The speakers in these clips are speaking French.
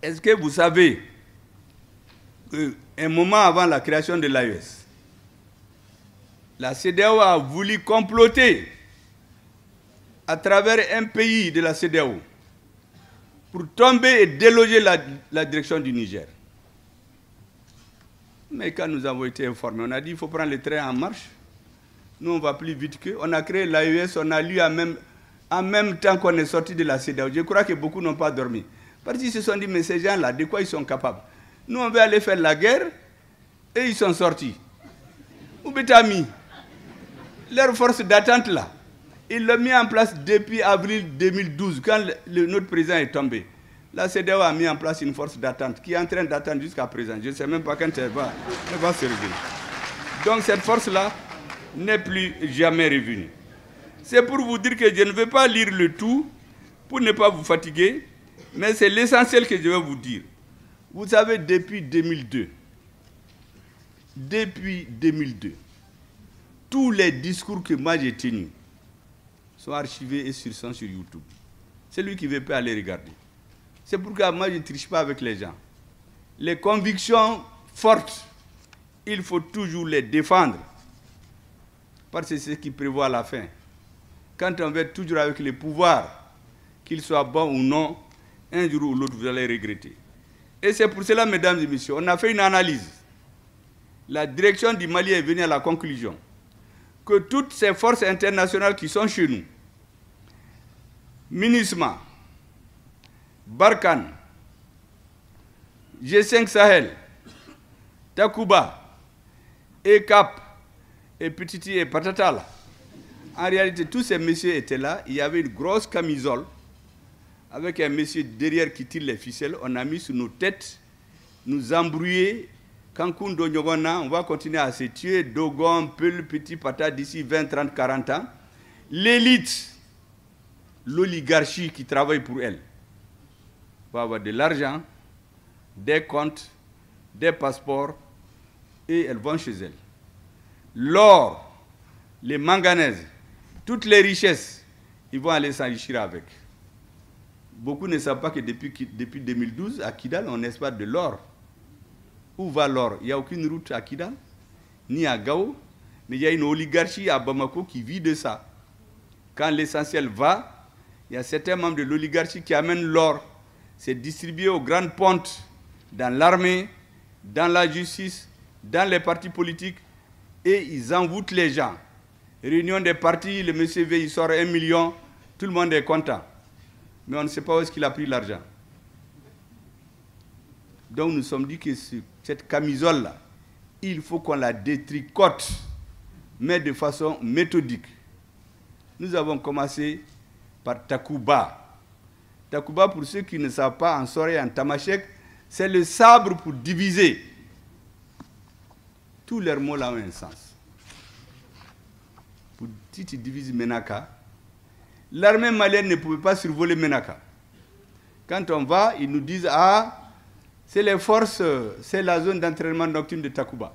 Est-ce que vous savez qu'un moment avant la création de l'AES, la CEDEAO a voulu comploter à travers un pays de la CEDEAO pour tomber et déloger la direction du Niger. Mais quand nous avons été informés, on a dit qu'il faut prendre le train en marche. Nous, on va plus vite qu'eux. On a créé l'AES, on a lu en même temps qu'on est sorti de la CEDEAO. Je crois que beaucoup n'ont pas dormi. Parce qu'ils se sont dit, mais ces gens-là, de quoi ils sont capables? Nous, on veut aller faire la guerre, et ils sont sortis. Où est-ce mis leur force d'attente là? Ils l'ont mis en place depuis avril 2012, quand notre président est tombé. La CEDEAO a mis en place une force d'attente qui est en train d'attendre jusqu'à présent. Je ne sais même pas quand elle va se réveiller. Donc cette force-là n'est plus jamais revenue. C'est pour vous dire que je ne vais pas lire le tout pour ne pas vous fatiguer, mais c'est l'essentiel que je vais vous dire. Vous savez, depuis 2002, tous les discours que moi j'ai tenus sont archivés et sont sur YouTube. Celui qui veut pas aller regarder. C'est pourquoi moi je ne triche pas avec les gens. Les convictions fortes, il faut toujours les défendre. Parce que c'est ce qui prévoit la fin. Quand on va être toujours avec les pouvoirs, qu'ils soient bons ou non, un jour ou l'autre vous allez regretter. Et c'est pour cela, mesdames et messieurs, on a fait une analyse. La direction du Mali est venue à la conclusion que toutes ces forces internationales qui sont chez nous, MINUSMA, Barkhane, G5 Sahel, Takuba, ECAP, et Petiti et Patatala, en réalité, tous ces messieurs étaient là. Il y avait une grosse camisole avec un monsieur derrière qui tire les ficelles. On a mis sur nos têtes, nous embrouiller. Cancun, Donyogona, on va continuer à se tuer. Dogon, Peul, Petit Pata, d'ici 20, 30, 40 ans. L'élite, l'oligarchie qui travaille pour elle, va avoir de l'argent, des comptes, des passeports, et elles vont chez elles. L'or, les manganèses, toutes les richesses, ils vont aller s'enrichir avec. Beaucoup ne savent pas que depuis 2012, à Kidal, on exploite de l'or. Où va l'or? Il n'y a aucune route à Kidal, ni à Gao, mais il y a une oligarchie à Bamako qui vit de ça. Quand l'essentiel va, il y a certains membres de l'oligarchie qui amènent l'or. C'est distribué aux grandes pontes, dans l'armée, dans la justice, dans les partis politiques, et ils envoûtent les gens. Réunion des partis, le monsieur V, il sort 1 million, tout le monde est content. Mais on ne sait pas où est-ce qu'il a pris l'argent. Donc nous nous sommes dit que cette camisole-là, il faut qu'on la détricote, mais de façon méthodique. Nous avons commencé par Takuba. Takuba, pour ceux qui ne savent pas, en Soré et en Tamashek, c'est le sabre pour diviser. Tous leurs mots là ont un sens. Si tu divises Menaka, l'armée malienne ne pouvait pas survoler Menaka. Quand on va, ils nous disent, ah, c'est les forces, c'est la zone d'entraînement nocturne de Takuba.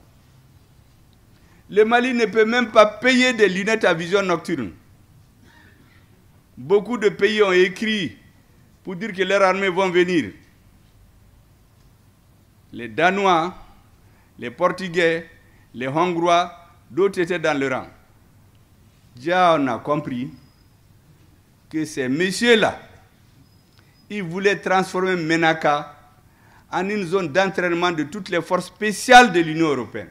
Le Mali ne peut même pas payer des lunettes à vision nocturne. Beaucoup de pays ont écrit pour dire que leurs armées vont venir. Les Danois, les Portugais, les Hongrois, d'autres étaient dans le rang. Déjà, on a compris que ces messieurs-là, ils voulaient transformer Menaka en une zone d'entraînement de toutes les forces spéciales de l'Union européenne.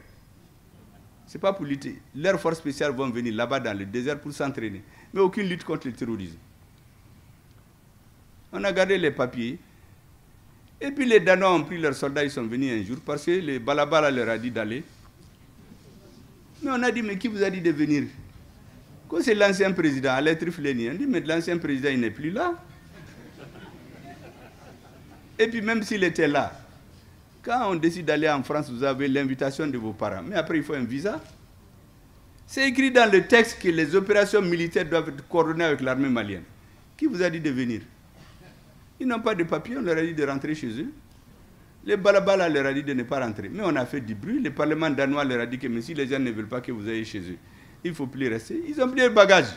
Ce n'est pas pour lutter. Leurs forces spéciales vont venir là-bas dans le désert pour s'entraîner. Mais aucune lutte contre le terrorisme. On a gardé les papiers. Et puis les Danois ont pris leurs soldats, ils sont venus un jour parce que le Balabala leur a dit d'aller. Mais on a dit, mais qui vous a dit de venir? Quand c'est l'ancien président, Alain Trifleni, on dit, mais l'ancien président, il n'est plus là. Et puis même s'il était là, quand on décide d'aller en France, vous avez l'invitation de vos parents. Mais après, il faut un visa. C'est écrit dans le texte que les opérations militaires doivent être coordonnées avec l'armée malienne. Qui vous a dit de venir? Ils n'ont pas de papier, on leur a dit de rentrer chez eux. Les Balabala leur a dit de ne pas rentrer. Mais on a fait du bruit. Le Parlement danois leur a dit que mais si les gens ne veulent pas que vous ayez chez eux, il ne faut plus rester. Ils ont pris le bagage.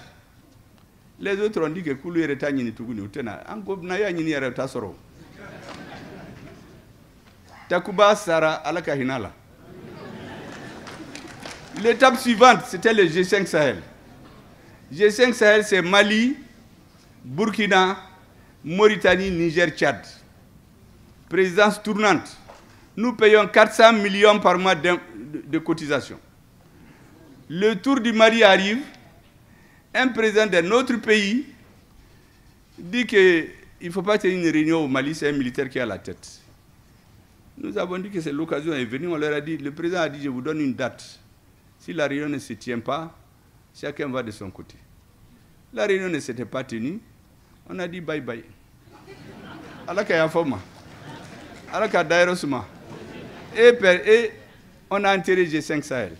Les autres ont dit que Koulou Retagni Tuguni Utena, Angobnaya Nini Tasoro. Takuba Sara Alaka Hinala. L'étape suivante, c'était le G5 Sahel. G5 Sahel, c'est Mali, Burkina, Mauritanie, Niger, Tchad. Présidence tournante. Nous payons 400 millions par mois de cotisation. Le tour du Mali arrive. Un président d'un autre pays dit qu'il ne faut pas tenir une réunion au Mali, c'est un militaire qui est à la tête. Nous avons dit que c'est l'occasion est venue. On leur a dit, le président a dit, je vous donne une date. Si la réunion ne se tient pas, chacun va de son côté. La réunion ne s'était pas tenue. On a dit bye bye. Alaka Yafoma. Alaka Dairosuma. Et on a enterré G5 Sahel.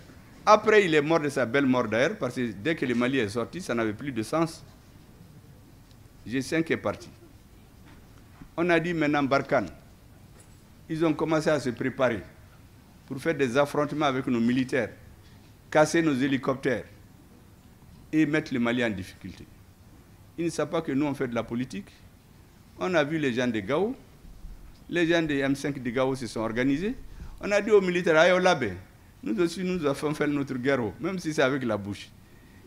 Après, il est mort de sa belle mort d'ailleurs, parce que dès que le Mali est sorti, ça n'avait plus de sens. G5 est parti. On a dit maintenant Barkhane. Ils ont commencé à se préparer pour faire des affrontements avec nos militaires, casser nos hélicoptères et mettre le Mali en difficulté. Ils ne savent pas que nous, on fait de la politique. On a vu les gens de Gao. Les gens des M5 de Gao se sont organisés. On a dit aux militaires, aïe, Labé, nous aussi, nous avons fait notre guerre, même si c'est avec la bouche.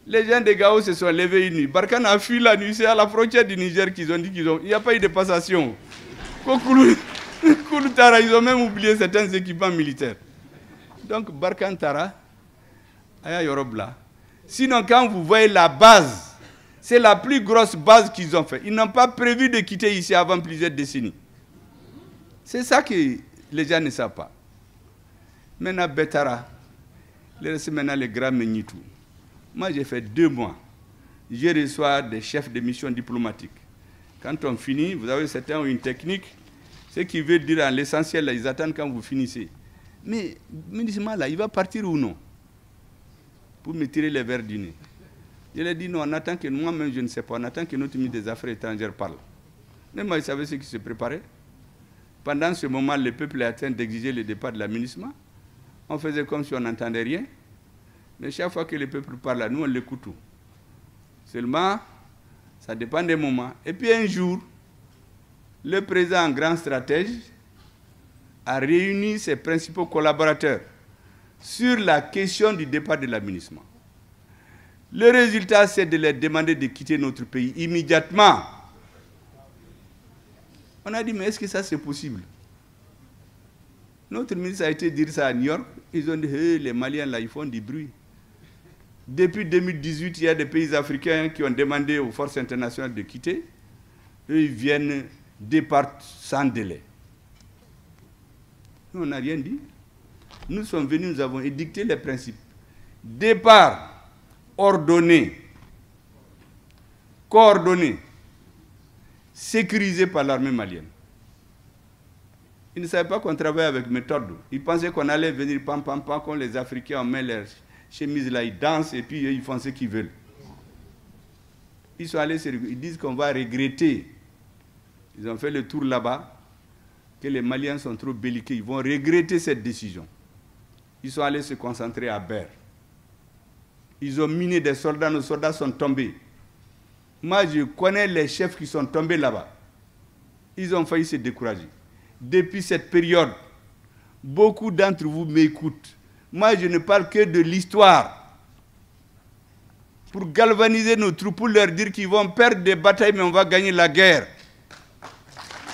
Les gens de Gao se sont levés une nuit. Barkhane a fui la nuit, c'est à la frontière du Niger qu'ils ont dit qu'il n'y a pas eu de passation. Ils ont même oublié certains équipements militaires. Donc, Barkhane Tara, Aya Yorobla. Sinon, quand vous voyez la base, c'est la plus grosse base qu'ils ont fait. Ils n'ont pas prévu de quitter ici avant plusieurs décennies. C'est ça que les gens ne savent pas. Maintenant, Betara, maintenant les grands Menitou. Moi, j'ai fait 2 mois. Je reçois des chefs de mission diplomatiques. Quand on finit, vous avez certains ont une technique. Ce qui veut dire, en l'essentiel, ils attendent quand vous finissez. Mais, ministre là, il va partir ou non? Pour me tirer les verres du nez. Je lui ai dit, non, on attend que moi-même, je ne sais pas, on attend que notre ministre des Affaires étrangères parle. Mais moi, il savait ce qui se préparait. Pendant ce moment, le peuple est en train d'exiger le départ de la MINUSMA. On faisait comme si on n'entendait rien. Mais chaque fois que le peuple parle, nous, on l'écoute tout. Seulement, ça dépend des moments. Et puis un jour, le président, grand stratège, a réuni ses principaux collaborateurs sur la question du départ de la MINUSMA. Le résultat, c'est de leur demander de quitter notre pays immédiatement. On a dit, mais est-ce que ça c'est possible? Notre ministre a été dire ça à New York. Ils ont dit, hey, les Maliens là, ils font du bruit. Depuis 2018, il y a des pays africains qui ont demandé aux forces internationales de quitter. Eux, ils viennent départent sans délai. Nous, on n'a rien dit. Nous sommes venus, nous avons édicté les principes. Départ ordonné, coordonné, sécurisé par l'armée malienne. Ils ne savaient pas qu'on travaillait avec méthode. Ils pensaient qu'on allait venir pam pam pam, quand les Africains mettent leurs chemises là, ils dansent et puis ils font ce qu'ils veulent. Ils sont allés, ils disent qu'on va regretter. Ils ont fait le tour là-bas, que les Maliens sont trop belliqueux. Ils vont regretter cette décision. Ils sont allés se concentrer à Ber. Ils ont miné des soldats, nos soldats sont tombés. Moi, je connais les chefs qui sont tombés là-bas. Ils ont failli se décourager. Depuis cette période, beaucoup d'entre vous m'écoutent. Moi, je ne parle que de l'histoire. Pour galvaniser nos troupes, pour leur dire qu'ils vont perdre des batailles, mais on va gagner la guerre.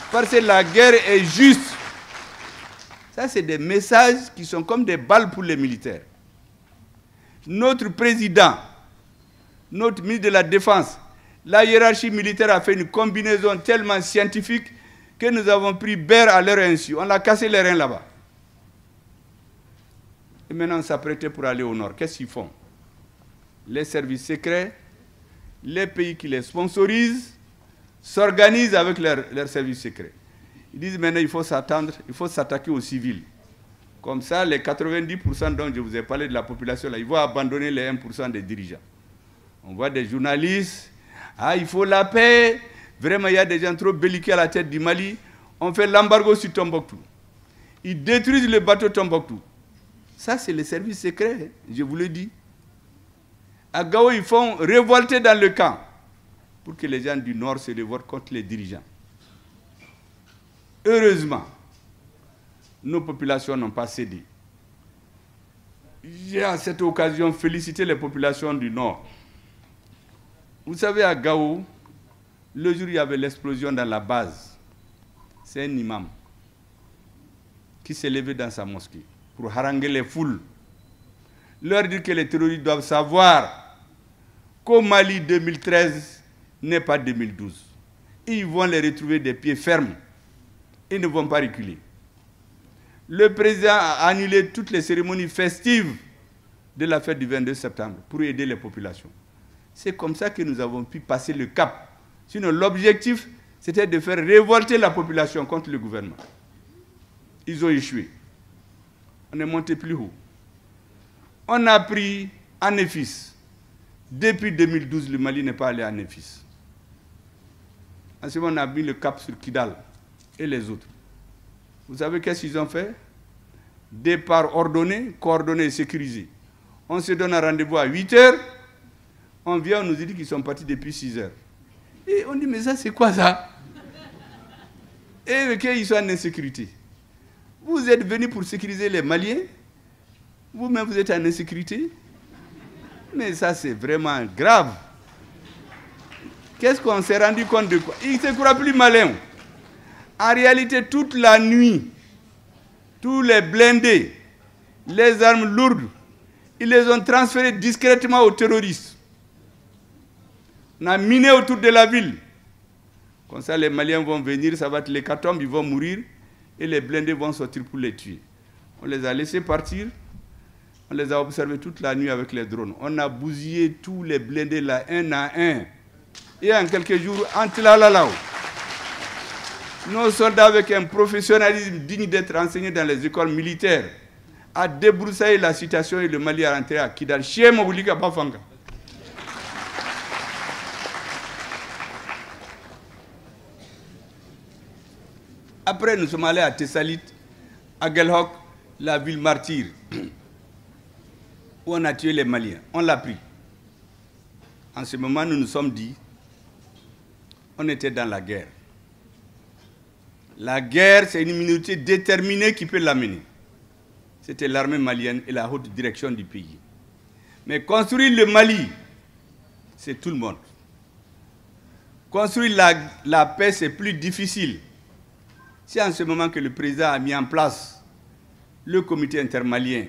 Parce que la guerre est juste. Ça, c'est des messages qui sont comme des balles pour les militaires. Notre président, notre ministre de la Défense, la hiérarchie militaire a fait une combinaison tellement scientifique que nous avons pris Ber à leur insu. On a cassé les reins là-bas. Et maintenant, on s'apprêtait pour aller au nord. Qu'est-ce qu'ils font? Les services secrets, les pays qui les sponsorisent, s'organisent avec leurs services secrets. Ils disent maintenant il faut s'attendre, il faut s'attaquer aux civils. Comme ça, les 90% dont je vous ai parlé de la population, là, ils vont abandonner les 1% des dirigeants. On voit des journalistes, il faut la paix. Vraiment, il y a des gens trop belliqueux à la tête du Mali. On fait l'embargo sur Tombouctou. Ils détruisent le bateau Tombouctou. Ça, c'est les services secrets, je vous le dis. À Gao, ils font révolter dans le camp pour que les gens du Nord se révoltent contre les dirigeants. Heureusement, nos populations n'ont pas cédé. J'ai à cette occasion félicité les populations du Nord. Vous savez, à Gao, le jour où il y avait l'explosion dans la base, c'est un imam qui s'est levé dans sa mosquée pour haranguer les foules, leur dire que les terroristes doivent savoir qu'au Mali 2013 n'est pas 2012. Ils vont les retrouver des pieds fermes. Ils ne vont pas reculer. Le président a annulé toutes les cérémonies festives de la fête du 22 septembre pour aider les populations. C'est comme ça que nous avons pu passer le cap. Sinon, l'objectif, c'était de faire révolter la population contre le gouvernement. Ils ont échoué. On est monté plus haut. On a pris Anefis. Depuis 2012, le Mali n'est pas allé à Anefis. Ensuite, on a mis le cap sur Kidal et les autres. Vous savez qu'est-ce qu'ils ont fait? Départ ordonné, coordonné et sécurisé. On se donne un rendez-vous à 8 h. On vient, on nous dit qu'ils sont partis depuis 6 h. Et on dit, mais ça, c'est quoi ça? Et qu'ils sont en insécurité. Vous êtes venus pour sécuriser les Maliens. Vous-même, vous êtes en insécurité. Mais ça, c'est vraiment grave. Qu'est-ce qu'on s'est rendu compte de quoi? Il ne se croit plus malin. En réalité, toute la nuit, tous les blindés, les armes lourdes, ils les ont transférés discrètement aux terroristes. On a miné autour de la ville. Comme ça, les Maliens vont venir, ça va être l'hécatombe, ils vont mourir, et les blindés vont sortir pour les tuer. On les a laissés partir, on les a observés toute la nuit avec les drones. On a bousillé tous les blindés là, un à un. Et en quelques jours, entre là, nos soldats, avec un professionnalisme digne d'être enseignés dans les écoles militaires, a débroussaillé la situation et le Mali a rentré à Kidal, chez Moboulika Bafanga. Après, nous sommes allés à Tessalit, à Gelhok, la ville martyre, où on a tué les Maliens. On l'a pris. En ce moment, nous nous sommes dit, on était dans la guerre. La guerre, c'est une minorité déterminée qui peut l'amener. C'était l'armée malienne et la haute direction du pays. Mais construire le Mali, c'est tout le monde. Construire la paix, c'est plus difficile. C'est en ce moment que le président a mis en place le comité intermalien,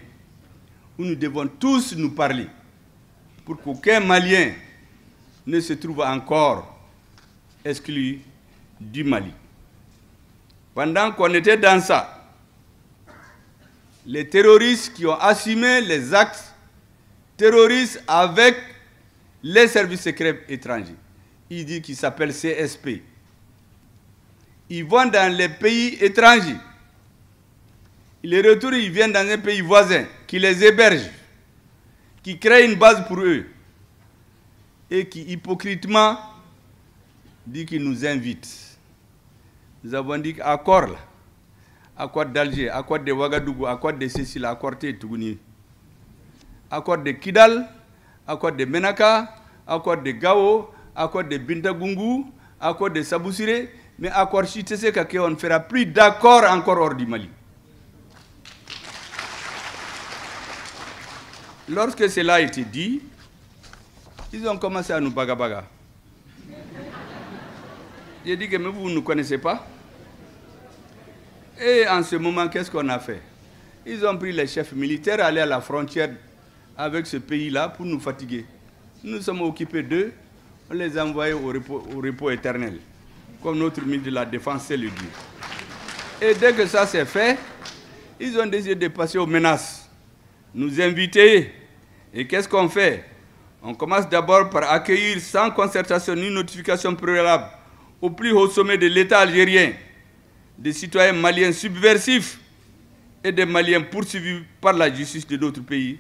où nous devons tous nous parler, pour qu'aucun Malien ne se trouve encore exclu du Mali. Pendant qu'on était dans ça, les terroristes qui ont assumé les actes terroristes avec les services secrets étrangers, ils disent qu'ils s'appellent CSP. Ils vont dans les pays étrangers. Ils les retournent, ils viennent dans un pays voisin qui les héberge, qui crée une base pour eux et qui hypocritement dit qu'ils nous invitent. Nous avons dit accord là, accord d'Alger, accord de Ouagadougou, accord de Sicile, accord de Tougouni, accord de Kidal, accord de Menaka, accord de Gao, accord de Bintagungu, accord de Saboussiré, mais accord Chitese Kake, on ne fera plus d'accord encore hors du Mali. Lorsque cela a été dit, ils ont commencé à nous baga. J'ai dit que mais vous ne nous connaissez pas. Et en ce moment, qu'est-ce qu'on a fait? Ils ont pris les chefs militaires, aller à la frontière avec ce pays-là pour nous fatiguer. Nous sommes occupés d'eux, on les a envoyés au repos éternel, comme notre ministre de la Défense sait le dire. Et dès que ça s'est fait, ils ont décidé de passer aux menaces, nous inviter. Et qu'est-ce qu'on fait? On commence d'abord par accueillir sans concertation ni notification préalable au plus haut sommet de l'État algérien des citoyens maliens subversifs et des Maliens poursuivis par la justice de d'autres pays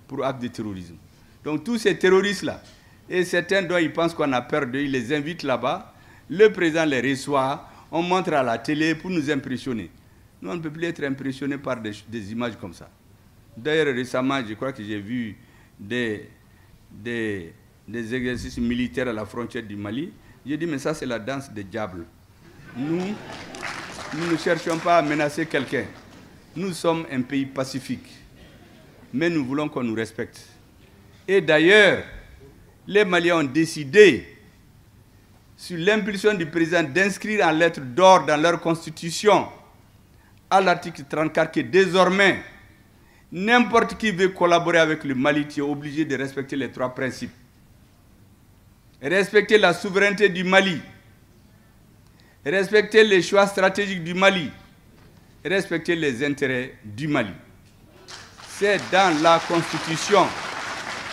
pour actes de terrorisme. Donc tous ces terroristes-là, et certains dont ils pensent qu'on a peur d'eux, ils les invitent là-bas, le président les reçoit, on montre à la télé pour nous impressionner. Nous, on ne peut plus être impressionnés par des images comme ça. D'ailleurs, récemment, je crois que j'ai vu des exercices militaires à la frontière du Mali. J'ai dit, mais ça, c'est la danse des diables. Nous ne cherchons pas à menacer quelqu'un. Nous sommes un pays pacifique, mais nous voulons qu'on nous respecte. Et d'ailleurs, les Maliens ont décidé, sur l'impulsion du président, d'inscrire en lettres d'or dans leur constitution, à l'article 34, que désormais, n'importe qui veut collaborer avec le Mali, tu es obligé de respecter les 3 principes. Respecter la souveraineté du Mali, respecter les choix stratégiques du Mali, respecter les intérêts du Mali. C'est dans la Constitution.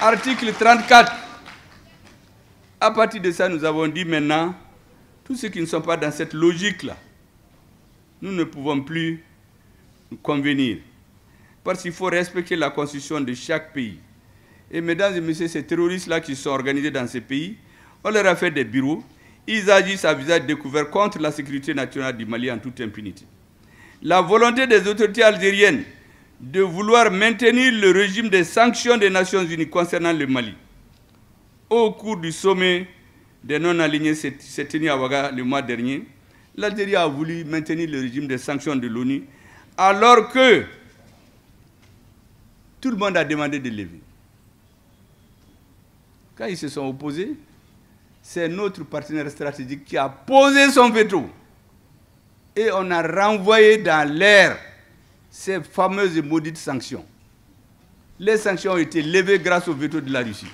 Article 34. À partir de ça, nous avons dit maintenant, tous ceux qui ne sont pas dans cette logique-là, nous ne pouvons plus nous convenir. Parce qu'il faut respecter la Constitution de chaque pays. Et mesdames et messieurs, ces terroristes-là qui sont organisés dans ces pays, on leur a fait des bureaux, ils agissent à visage découvert contre la sécurité nationale du Mali en toute impunité. La volonté des autorités algériennes de vouloir maintenir le régime des sanctions des Nations Unies concernant le Mali. Au cours du sommet des non-alignés s'est tenu à Ouaga le mois dernier, l'Algérie a voulu maintenir le régime des sanctions de l'ONU, alors que tout le monde a demandé de lever. Quand ils se sont opposés, c'est notre partenaire stratégique qui a posé son veto. Et on a renvoyé dans l'air ces fameuses et maudites sanctions. Les sanctions ont été levées grâce au veto de la Russie.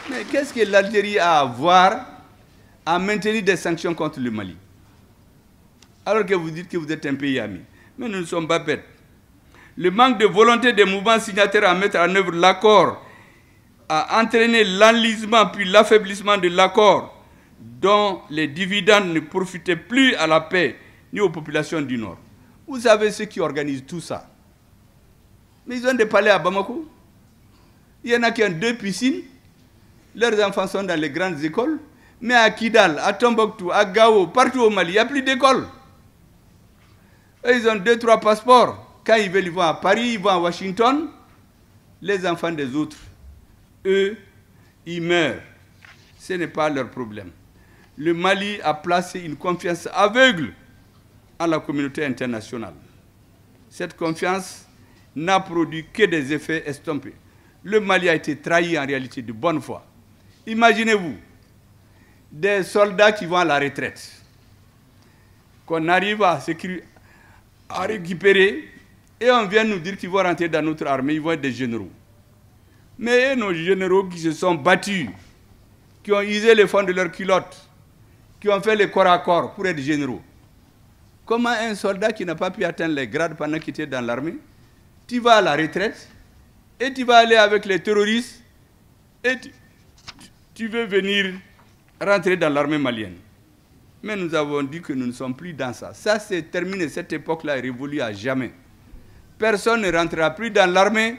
Mais qu'est-ce que l'Algérie a à voir à maintenir des sanctions contre le Mali? Alors que vous dites que vous êtes un pays ami. Mais nous ne sommes pas bêtes. Le manque de volonté des mouvements signataires à mettre en œuvre l'accord a entraîné l'enlisement puis l'affaiblissement de l'accord dont les dividendes ne profitaient plus à la paix ni aux populations du Nord. Vous savez ceux qui organisent tout ça. Mais ils ont des palais à Bamako. Il y en a qui ont 2 piscines. Leurs enfants sont dans les grandes écoles. Mais à Kidal, à Tombouctou, à Gao, partout au Mali, il n'y a plus d'école. Ils ont 2-3 passeports. Quand ils veulent, ils vont à Paris, ils vont à Washington. Les enfants des autres, eux, ils meurent. Ce n'est pas leur problème. Le Mali a placé une confiance aveugle à la communauté internationale. Cette confiance n'a produit que des effets estompés. Le Mali a été trahi en réalité de bonne foi. Imaginez-vous, des soldats qui vont à la retraite, qu'on arrive à récupérer, et on vient nous dire qu'ils vont rentrer dans notre armée, ils vont être des généraux. Mais nos généraux qui se sont battus, qui ont usé les fonds de leurs culottes, qui ont fait le corps à corps pour être généraux. Comment un soldat qui n'a pas pu atteindre les grades pendant qu'il était dans l'armée, tu vas à la retraite et tu vas aller avec les terroristes et tu veux venir rentrer dans l'armée malienne. Mais nous avons dit que nous ne sommes plus dans ça. Ça, c'est terminé. Cette époque-là est révolue à jamais. Personne ne rentrera plus dans l'armée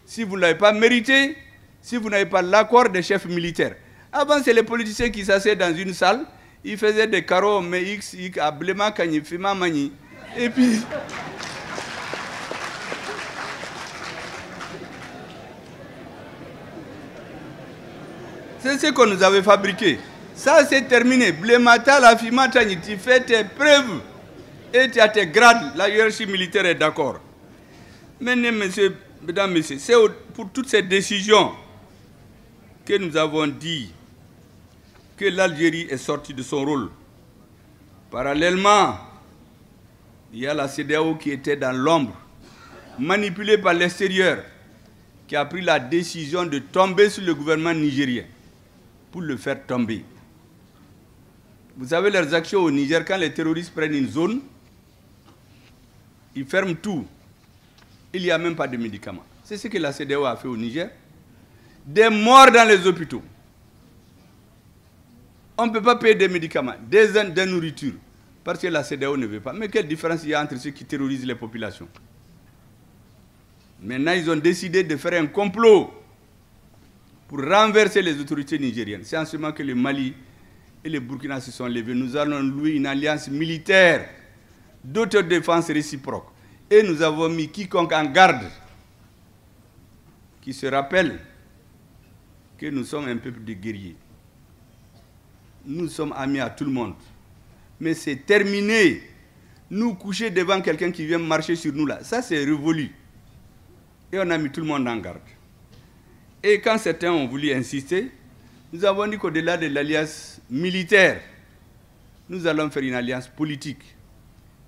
si vous ne l'avez pas mérité, si vous n'avez pas l'accord des chefs militaires. Avant, c'est les politiciens qui s'asseyaient dans une salle, ils faisaient des carreaux, mais X, Ablema, Kanyi, Fima, Mani. Et puis... c'est ce qu'on nous avait fabriqué. Ça, c'est terminé. Blémata, la Fima, Tani, tu fais tes preuves et tu as tes grades. La hiérarchie militaire est d'accord. Maintenant, mesdames, messieurs, c'est pour toutes ces décisions que nous avons dit que l'Algérie est sortie de son rôle. Parallèlement, il y a la CEDEAO qui était dans l'ombre, manipulée par l'extérieur, qui a pris la décision de tomber sur le gouvernement nigérien pour le faire tomber. Vous savez, leurs actions au Niger, quand les terroristes prennent une zone, ils ferment tout. Il n'y a même pas de médicaments. C'est ce que la CEDEAO a fait au Niger. Des morts dans les hôpitaux. On ne peut pas payer des médicaments, des nourritures, parce que la CEDEAO ne veut pas. Mais quelle différence il y a entre ceux qui terrorisent les populations? Maintenant, ils ont décidé de faire un complot pour renverser les autorités nigériennes. C'est en ce moment que le Mali et le Burkina se sont levés. Nous allons louer une alliance militaire d'autodéfense réciproque. Et nous avons mis quiconque en garde qui se rappelle que nous sommes un peuple de guerriers. Nous sommes amis à tout le monde. Mais c'est terminé. nous coucher devant quelqu'un qui vient marcher sur nous là. Ça, c'est révolu. Et on a mis tout le monde en garde. Et quand certains ont voulu insister, nous avons dit qu'au-delà de l'alliance militaire, nous allons faire une alliance politique.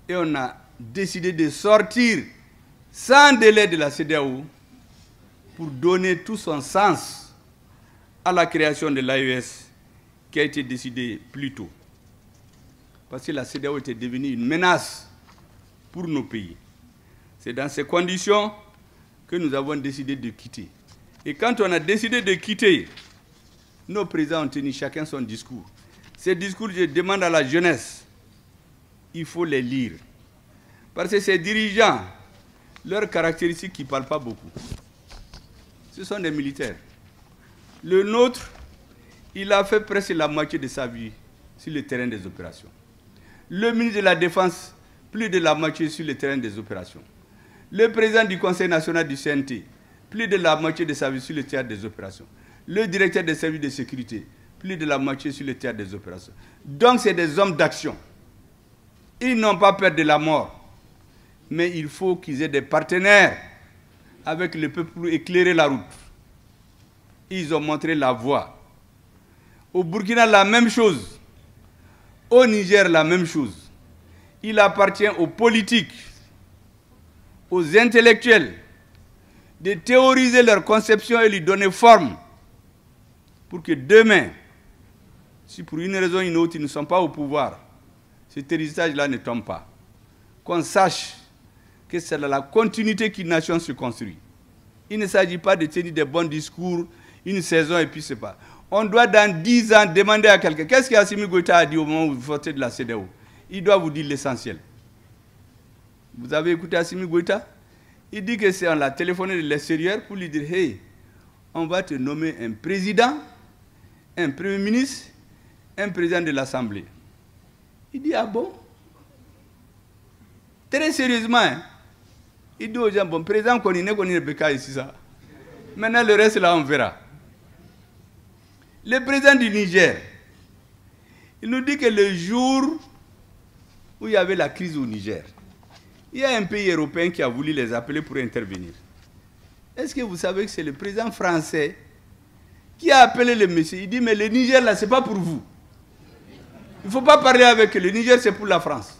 Et on a décidé de sortir sans délai de la CEDEAO pour donner tout son sens à la création de l'AES qui a été décidée plus tôt. Parce que la CEDEAO était devenue une menace pour nos pays. C'est dans ces conditions que nous avons décidé de quitter. Et quand on a décidé de quitter, nos présidents ont tenu chacun son discours. Ces discours, je demande à la jeunesse, il faut les lire. Parce que ces dirigeants, leurs caractéristiques qui ne parlent pas beaucoup, ce sont des militaires. Le nôtre, il a fait presque la moitié de sa vie sur le terrain des opérations. Le ministre de la Défense, plus de la moitié sur le terrain des opérations. Le président du Conseil national du CNT, plus de la moitié de sa vie sur le théâtre des opérations. Le directeur des services de sécurité, plus de la moitié sur le théâtre des opérations. Donc c'est des hommes d'action. Ils n'ont pas peur de la mort. Mais il faut qu'ils aient des partenaires avec le peuple pour éclairer la route. Ils ont montré la voie. Au Burkina, la même chose. Au Niger, la même chose. Il appartient aux politiques, aux intellectuels, de théoriser leur conception et lui donner forme pour que demain, si pour une raison ou une autre, ils ne sont pas au pouvoir, cet héritage-là ne tombe pas. Qu'on sache que c'est dans la continuité qu'une nation se construit. Il ne s'agit pas de tenir des bons discours, une saison et puis c'est pas. On doit dans 10 ans demander à quelqu'un, qu'est-ce qu'Assimi Goïta a dit au moment où vous votez de la CEDEAO? Il doit vous dire l'essentiel. Vous avez écouté Assimi Goïta? Il dit que c'est on l'a téléphoné de l'extérieur pour lui dire, hey, on va te nommer un président, un premier ministre, un président de l'Assemblée. Il dit, ah bon? Très sérieusement, hein? Il dit aux gens, bon, président, qu'on est Beka ici, ça. Maintenant, le reste, là, on verra. Le président du Niger, il nous dit que le jour où il y avait la crise au Niger, il y a un pays européen qui a voulu les appeler pour intervenir. Est-ce que vous savez que c'est le président français qui a appelé le monsieur? Il dit, mais le Niger, là, ce n'est pas pour vous. Il ne faut pas parler avec eux. Le Niger, c'est pour la France.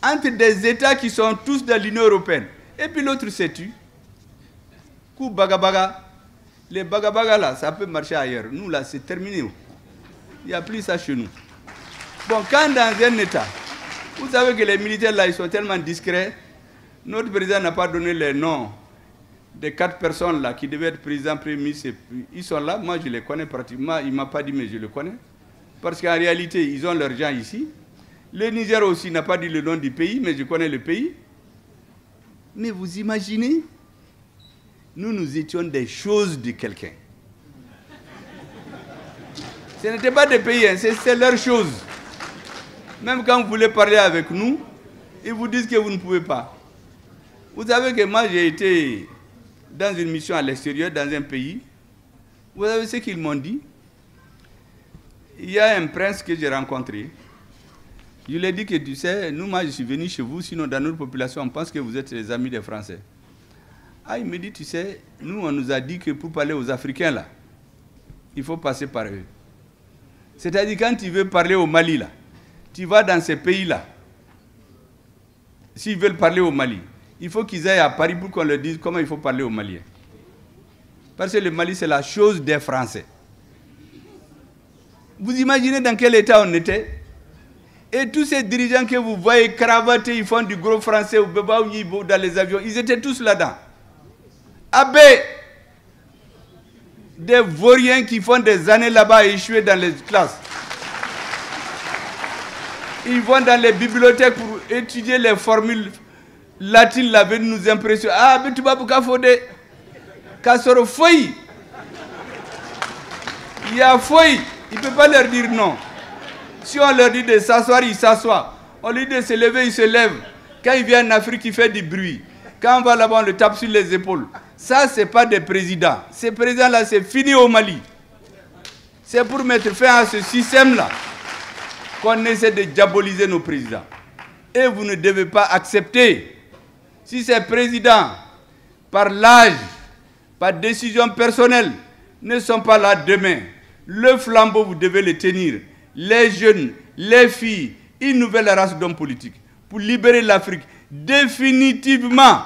Entre des États qui sont tous de l'Union européenne. Et puis l'autre s'est tué. Coup bagabaga. Les bagabaga là, ça peut marcher ailleurs. Nous là, c'est terminé. Il n'y a plus ça chez nous. Bon, quand dans un État, vous savez que les militaires là, ils sont tellement discrets. Notre président n'a pas donné les noms des 4 personnes là qui devaient être président, premier ministre. Ils sont là, moi je les connais pratiquement. Il ne m'a pas dit, mais je les connais. Parce qu'en réalité, ils ont leurs gens ici. Le Niger aussi n'a pas dit le nom du pays, mais je connais le pays. Mais vous imaginez, nous étions des choses de quelqu'un. Ce n'était pas des pays, hein, c'est leurs choses. Même quand vous voulez parler avec nous, ils vous disent que vous ne pouvez pas. Vous savez que moi, j'ai été dans une mission à l'extérieur, dans un pays. Vous savez ce qu'ils m'ont dit? Il y a un prince que j'ai rencontré. Je lui ai dit que, tu sais, nous, moi, je suis venu chez vous, sinon dans notre population, on pense que vous êtes les amis des Français. Ah, il me dit, tu sais, nous, on nous a dit que pour parler aux Africains, là, il faut passer par eux. C'est-à-dire, quand tu veux parler au Mali, là, tu vas dans ces pays-là. S'ils veulent parler au Mali, il faut qu'ils aillent à Paris pour qu'on leur dise comment il faut parler aux Maliens. Parce que le Mali, c'est la chose des Français. Vous imaginez dans quel état on était? Et tous ces dirigeants que vous voyez cravatés, ils font du gros français dans les avions, ils étaient tous là-dedans. Abbé, des vauriens qui font des années là-bas à échouer dans les classes. Ils vont dans les bibliothèques pour étudier les formules latines, là, venus nous impressionner. Ah, mais tu vas pour Kafode, Kassoro Foy. Il y a Foy, il ne peut pas leur dire non. Si on leur dit de s'asseoir, ils s'assoient. On leur dit de se lever, ils se lèvent. Quand il vient en Afrique, il fait du bruit. Quand on va là-bas, on le tape sur les épaules. Ça, ce n'est pas des présidents. Ces présidents-là, c'est fini au Mali. C'est pour mettre fin à ce système-là. qu'on essaie de diaboliser nos présidents. Et vous ne devez pas accepter. Si ces présidents, par l'âge, par décision personnelle, ne sont pas là demain, le flambeau, vous devez le tenir. Les jeunes, les filles, une nouvelle race d'hommes politiques pour libérer l'Afrique définitivement